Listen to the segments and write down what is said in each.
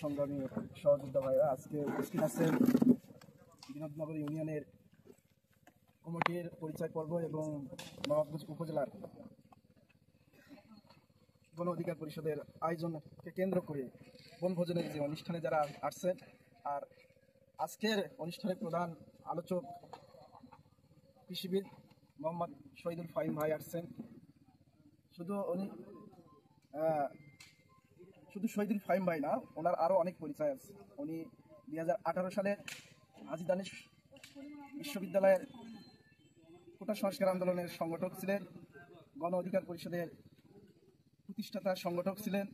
সংগ্রামী সহযোদ্ধা ভাইরা আজকে উপস্থিত আছেন বিনোদনগর ইউনিয়নের কমিটির পরিচয় পর্ব এবং নবাবগঞ্জ উপজেলার গণ অধিকার পরিষদের আয়োজনকে কেন্দ্র করে বনভোজনের যে অনুষ্ঠানে যারা আসছেন। আর আজকের অনুষ্ঠানের প্রধান আলোচক কৃষিবিদ মোহাম্মদ শহীদুল ফাহিম ভাই আসছেন। শুধু শহীদুল ফাহিম ভাই না, ওনার আরও অনেক পরিচয় আছে। উনি 2018 সালে হাজী দানেশ বিশ্ববিদ্যালয়ের কোটা সংস্কার আন্দোলনের সংগঠক ছিলেন, গণ অধিকার পরিষদের প্রতিষ্ঠাতা সংগঠক ছিলেন।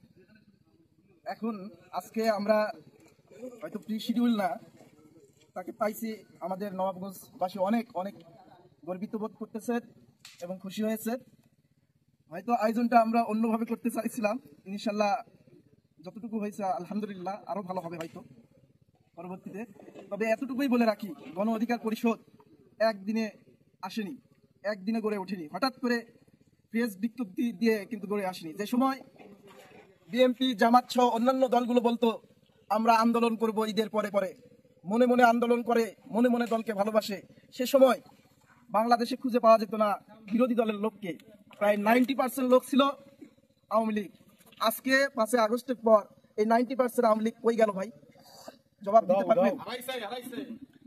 এখন আজকে আমরা হয়তো প্রি শিডিউল না, তাকে পাইছি। আমাদের নবাবগঞ্জবাসী অনেক অনেক গর্বিত বোধ করতেছে এবং খুশি হয়েছে। হয়তো আয়োজনটা আমরা অন্যভাবে করতে চাইছিলাম, ইনশাল্লাহ যতটুকু হয়েছে আলহামদুলিল্লাহ আরও ভালো হবে হয়তো পরবর্তীতে। তবে এতটুকুই বলে রাখি, গণ অধিকার পরিষদ একদিনে আসেনি, একদিনে গড়ে ওঠেনি, হঠাৎ করে প্রেস বিজ্ঞপ্তি দিয়ে কিন্তু গড়ে আসেনি। যে সময় বিএনপি জামাত সহ অন্যান্য দলগুলো বলতো আমরা আন্দোলন করব ঈদের পরে পরে, মনে মনে আন্দোলন করে, মনে মনে দলকে ভালোবাসে, সে সময় বাংলাদেশে খুঁজে পাওয়া যেত না বিরোধী দলের লোককে। প্রায় 90% লোক ছিল আওয়ামী লীগ। আজকে 5 আগস্টের পর এই 90% আওয়ামী লীগ কই গেল ভাই? জবাব দিতে পারবেন?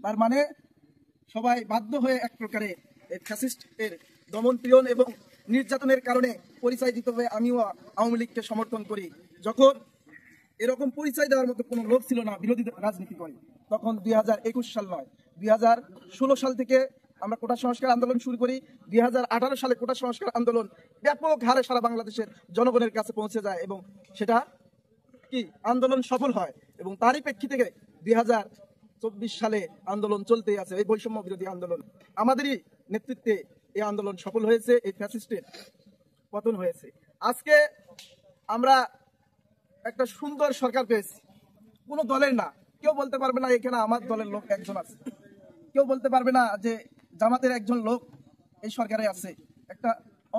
তার মানে সবাই বাধ্য হয়ে এক প্রকারে এই ফ্যাসিস্টের দমন পীড়ন এবং নির্যাতনের কারণে পরিচয় দিতে হবে আমিও আওয়ামী লীগকে সমর্থন করি। যখন এরকম পরিচয় দেওয়ার মতো কোনো লোক ছিল না বিরোধী রাজনীতি করে, তখন 2021 সাল নয়, 2016 সাল থেকে আমরা কোটা সংস্কার আন্দোলন শুরু করি। 2018 সালে কোটা সংস্কার আন্দোলন ব্যাপক হারে সারা বাংলাদেশের জনগণের কাছে পৌঁছে যায় এবং সেটা কি আন্দোলন সফল হয়। এবং তারই প্রেক্ষিতে 2024 সালে আন্দোলন চলতেই আছে, এই বৈষম্য বিরোধী আন্দোলন। আমাদেরই নেতৃত্বে এই আন্দোলন সফল হয়েছে, এই ফ্যাসিস্টের পতন হয়েছে। আজকে আমরা একটা সুন্দর সরকার পেয়েছি, কোনো দলের না। কেউ বলতে পারবে না এখানে আমার দলের লোক একজন আছে, কেউ বলতে পারবে না যে জামাতের একজন লোক এই সরকারে আছে। একটা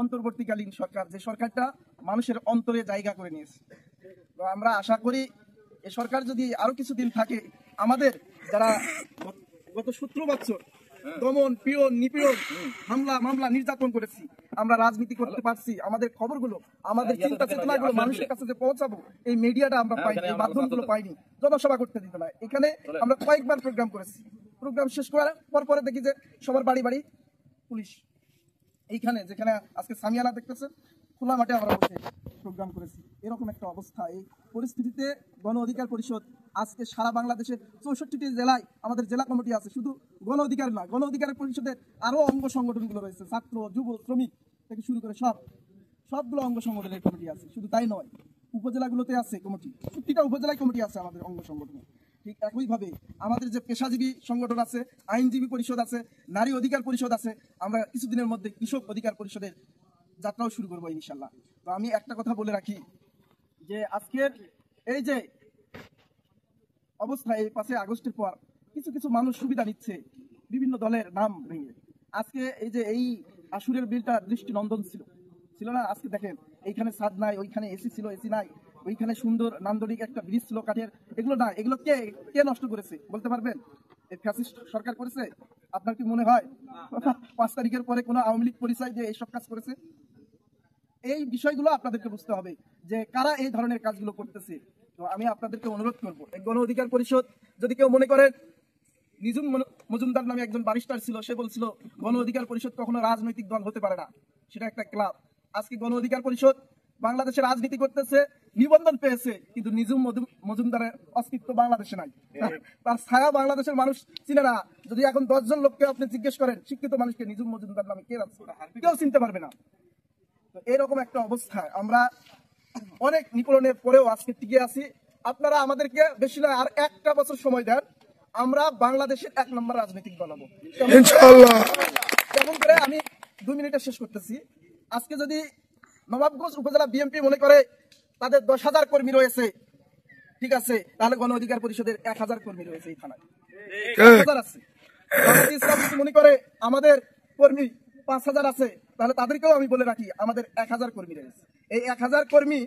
অন্তর্বর্তীকালীন সরকার, যে সরকারটা মানুষের অন্তরে জায়গা করে নিয়েছে। তো আমরা আশা করি এই সরকার যদি আরো কিছুদিন থাকে, আমাদের যারা গত 17 বছর দমন পীড়ন নিপীড়ন হামলা মামলা নির্যাতন করেছি, আমরা রাজনীতি করতে পারছি, আমাদের খবরগুলো আমাদের চিন্তা চেতনাগুলো মানুষের কাছে যে পৌঁছাবো এই মিডিয়াটা আমরা পাইনি, এই মাধ্যমগুলো পাইনি, জনসভা করতে দিত না। এখানে আমরা কয়েকবার প্রোগ্রাম করেছি, প্রোগ্রাম শেষ করার পরে দেখি যে সবার বাড়ি বাড়ি পুলিশ। এইখানে যেখানে আজকে সামিয়ানা দেখতেছেন, খোলা মাঠে আমরা বসে প্রোগ্রাম করেছি। এরকম একটা অবস্থা। এই পরিস্থিতিতে গণ অধিকার পরিষদ আজকে সারা বাংলাদেশের 64টি জেলায় আমাদের জেলা কমিটি আছে। শুধু গণ অধিকার না, গণ অধিকার পরিষদের আরো অঙ্গ সংগঠনগুলো রয়েছে, ছাত্র যুব শ্রমিক থেকে শুরু করে সবগুলো অঙ্গ সংগঠনের কমিটি আছে। শুধু তাই নয়, উপজেলাগুলোতে আছে কমিটি, প্রতিটা উপজেলায় কমিটি আছে আমাদের অঙ্গ সংগঠন। ঠিক একইভাবে আমাদের যে পেশাজীবী সংগঠন আছে, আইনজীবী পরিষদ আছে, নারী অধিকার পরিষদ আছে। আমরা কিছুদিনের মধ্যে কৃষক অধিকার পরিষদের যাত্রাও শুরু করবো ইনশাল্লাহ। তো আমি একটা কথা বলে রাখি যে আজকের এই যে অবস্থা, এই 5 আগস্টের পর কিছু কিছু মানুষ সুবিধা নিচ্ছে বিভিন্ন দলের নাম ভেঙে। আজকে এই যে এই আসুরের বিলটা দৃষ্টিনন্দন ছিল না? আজকে দেখেন এইখানে ছাদ নাই, ওইখানে এসি ছিল, এসি নাই, ওইখানে সুন্দর নান্দনিক একটা ব্রিজ ছিল কাঠের, এগুলো না। এগুলো কে নষ্ট করেছে বলতে পারবেন? এই ফ্যাসিস্ট সরকার করেছে? আপনার কি মনে হয় 5 তারিখের পরে কোনো আওয়ামী লীগ পরিচয় দিয়ে এইসব কাজ করেছে? এই বিষয়গুলো আপনাদেরকে বুঝতে হবে যে কারা এই ধরনের কাজগুলো করতেছে। তো আমি আপনাদেরকে অনুরোধ করবো, এই গণ অধিকার পরিষদ যদি কেউ মনে করেন, নিজুম মজুমদার নামে একজন ব্যারিস্টার ছিল, সে বলছিল গণ অধিকার পরিষদ কখনো রাজনৈতিক দল হতে পারে না, সেটা একটা ক্লাব। আজকে গণ অধিকার পরিষদ বাংলাদেশে রাজনীতি করতেছে, নিবন্ধন পেয়েছে, কিন্তু নিজুম মজুমদারের অস্তিত্ব বাংলাদেশে নাই, তার ছায়া বাংলাদেশের মানুষ চিনে না। যদি এখন 10 জন লোককে আপনি জিজ্ঞেস করেন, শিক্ষিত মানুষকে নিজুম মজুমদার নামে কে আছে, কেউ চিনতে পারবে না। তো এরকম একটা অবস্থায় আমরা অনেক নিপীড়নের পরেও আজকে টিকে আছি। আপনারা আমাদেরকে বেশি নয় আর 1টা বছর সময় দেন, আমরা বাংলাদেশের 1 নম্বর রাজনৈতিক দল হবো ইনশাআল্লাহ। কেমন করে? আমি 2 মিনিটে শেষ করতেছি। আজকে যদি নবাবগঞ্জ উপজেলা বিএনপি মনে করে তাদের 10,000 কর্মী রয়েছে, ঠিক আছে, তাহলে গণ অধিকার পরিষদের 1,000 কর্মী রয়েছে এই থানায়, 1,000 আছে। ইসলাম মনে করে আমাদের কর্মী 5,000 আছে, তাহলে তাদেরকেও আমি বলে রাখি আমাদের 1,000 কর্মী রয়েছে। এই 1,000 কর্মী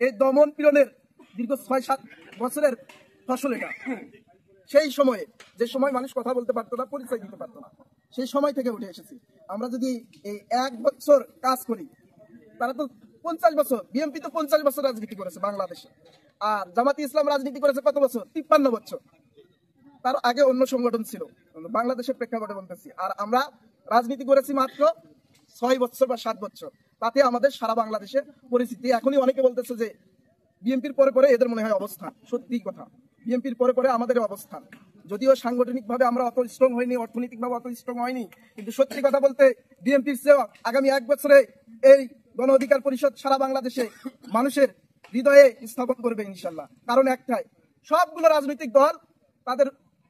এই দমন পীড়নের দীর্ঘ 6-7 বছরের ফসল এটা। সেই সময়ে যে সময় মানুষ কথা বলতে পারতো না, পরিচয় দিতে পারতো না, সেই সময় থেকে উঠে এসেছি। আমরা যদি এই 1 বছর কাজ করি, তারা তো 50 বছর, বিএনপি তো 50 বছর রাজনীতি করেছে বাংলাদেশে, আর জামাতি ইসলাম রাজনীতি করেছে কত বছর? 53 বছর। তার আগে অন্য সংগঠন ছিল, বাংলাদেশের প্রেক্ষাপটে বলতেছি। আর আমরা রাজনীতি করেছি মাত্র 6 বছর বা 7 বছর। তাতে আমাদের সারা বাংলাদেশে পরিস্থিতি, এখনই অনেকে বলতেছে যে বিএনপির পরে পরে এদের মনে হয় অবস্থান। সত্যি কথা, বিএনপির পরে পরে আমাদের অবস্থান। যদিও সাংগঠনিক ভাবে আমরা অত স্ট্রং হইনি, অর্থনৈতিক ভাবে অত স্ট্রং হয়নি, কিন্তু সত্যি কথা বলতে বিএনপির চেয়ে আগামী 1 বছরে এই গণ অধিকার পরিষদ সারা বাংলাদেশে মানুষের হৃদয়ে স্থাপন করবে ইনশাল্লাহ। কারণ একটাই, সবগুলো রাজনৈতিক দল তাদের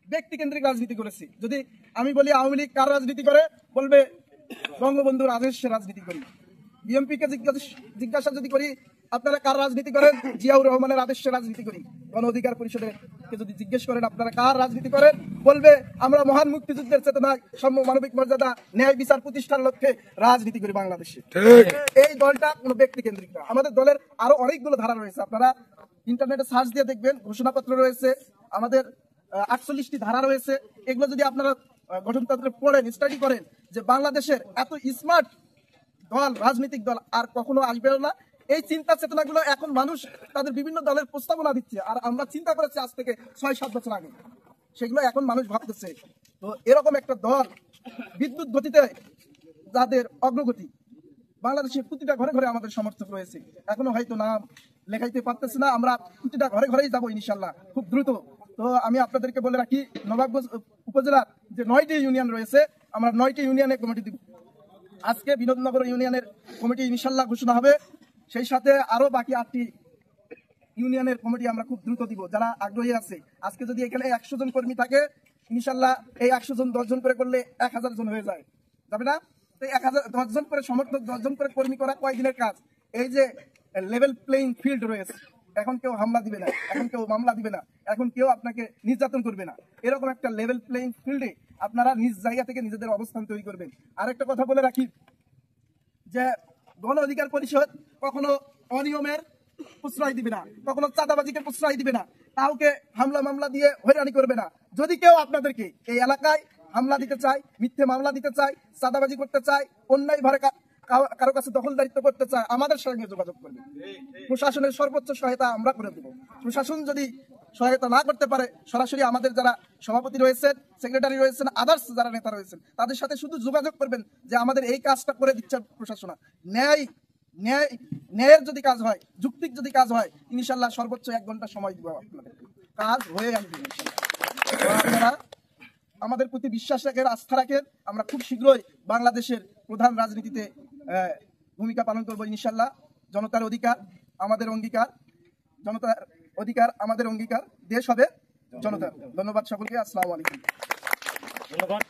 ব্যক্তিকেন্দ্রিক রাজনীতি করেছে। যদি আমি বলি আওয়ামী লীগ কার রাজনীতি করে, বলবে বঙ্গবন্ধুর আদর্শের রাজনীতি করি। বিএনপি কে জিজ্ঞাসা যদি করি আপনারা কার রাজনীতি করেন, জিয়াউর রহমানের আদর্শের রাজনীতি করি। গণ অধিকার পরিষদের কে যদি জিজ্ঞেস করেন আপনারা কার রাজনীতি করেন, বলবে আমরা মহান মুক্তিযুদ্ধের চেতনায় সাম্য, মানবিক মর্যাদা, ন্যায় বিচার প্রতিষ্ঠার লক্ষ্যে রাজনীতি করি বাংলাদেশে। এই দলটা কোনো ব্যক্তি কেন্দ্রিক না। আমাদের দলের আরো অনেকগুলো ধারা রয়েছে, আপনারা ইন্টারনেটে সার্চ দিয়ে দেখবেন, ঘোষণাপত্র রয়েছে, আমাদের 48টি ধারা রয়েছে। এগুলো যদি আপনারা গঠনতন্ত্রে পড়েন, স্টাডি করেন, যে বাংলাদেশের এত স্মার্ট দল, রাজনৈতিক দল আর কখনো আসবে না। এই চিন্তা চেতনাগুলো এখন মানুষ তাদের বিভিন্ন দলের প্রস্তাবনা দিচ্ছে, আর আমরা চিন্তা করেছি আজ থেকে 6-7 বছর আগে, সেগুলো এখন মানুষ ভাবতেছে। তো এরকম একটা দল বিদ্যুৎ গতিতে যাদের অগ্রগতি, বাংলাদেশের প্রতিটা ঘরে ঘরে আমাদের সমর্থক রয়েছে, এখনো হয়তো নাম লেখাইতে পারতেছে না। আমরা প্রতিটা ঘরে ঘরেই যাবো ইনশাল্লাহ খুব দ্রুত। তো আমি আপনাদেরকে বলে রাখি, নবাবগঞ্জ উপজেলার যে 9টি ইউনিয়ন রয়েছে, আমরা 9টি ইউনিয়নে কমিটি দিব। আজকে বিনোদনগর ইউনিয়নের কমিটি ইনশাল্লাহ ঘোষণা হবে, সেই সাথে আরো বাকি 8টি ইউনিয়নের কমিটি আমরা খুব দ্রুত দিব। যারা আগ্রহী আছে, আজকে যদি এখানে 100 জন কর্মী থাকে, ইনশাল্লাহ এই 100 জন 10 জন করে করলে 1000 জন হয়ে যায়, যাবে না? তো 10 জন করে সমর্থক, 10 জন করে কর্মী করা কয়দিনের কাজ? এই যে লেভেল প্লেইং ফিল্ড রয়েছে, এখন কেউ হামলা দিবে না, এখন কেউ মামলা দিবে না, এখন কেউ আপনাকে নির্যাতন করবে না। এরকম একটা লেভেল প্লেইং ফিল্ডে আপনারা নিজ জায়গা থেকে নিজেদের অবস্থান তৈরি করবেন। আরেকটা কথা বলে রাখি, যে গণ অধিকার পরিষদ কখনো অনিয়মের প্রশ্রয় দিবে না, কখনো চাঁদাবাজিকে প্রশ্রয় দিবে না, কাউকে হামলা মামলা দিয়ে হয়রানি করবে না। যদি কেউ আপনাদেরকে এই এলাকায় হামলা দিতে চায়, মিথ্যে মামলা দিতে চায়, চাঁদাবাজি করতে চায়, অন্যায় ভাবে কারো কাছে দখলদারিত্ব করতে চায়, আমাদের সঙ্গে যোগাযোগ করবে। প্রশাসনের সর্বোচ্চ সহায়তা আমরা করে দেবো। প্রশাসন যদি সহায়তা না করতে পারে, সরাসরি আমাদের যারা সভাপতি রয়েছেন, সেক্রেটারি রয়েছেন, আদার্স যারা নেতা রয়েছেন, তাদের সাথে শুধু যোগাযোগ করবেন যে আমাদের এই কাজটা করে দিচ্ছে প্রশাসন। ন্যায়ের যদি কাজ হয়, যুক্তিক যদি কাজ হয়, ইনশাল্লাহ সর্বোচ্চ 1 ঘন্টা সময় দিব আপনাদের, কাজ হয়ে আসবে ইনশাল্লাহ। আপনারা আমাদের প্রতি বিশ্বাস রাখেন, আস্থা রাখেন, আমরা খুব শীঘ্রই বাংলাদেশের প্রধান রাজনীতিতে ভূমিকা পালন করবো ইনশাল্লাহ। জনতার অধিকার আমাদের অঙ্গীকার, জনতার অধিকার আমাদের অঙ্গীকার, দেশ হবে জনতার। ধন্যবাদ সকলকে, আসসালামু আলাইকুম। ধন্যবাদ।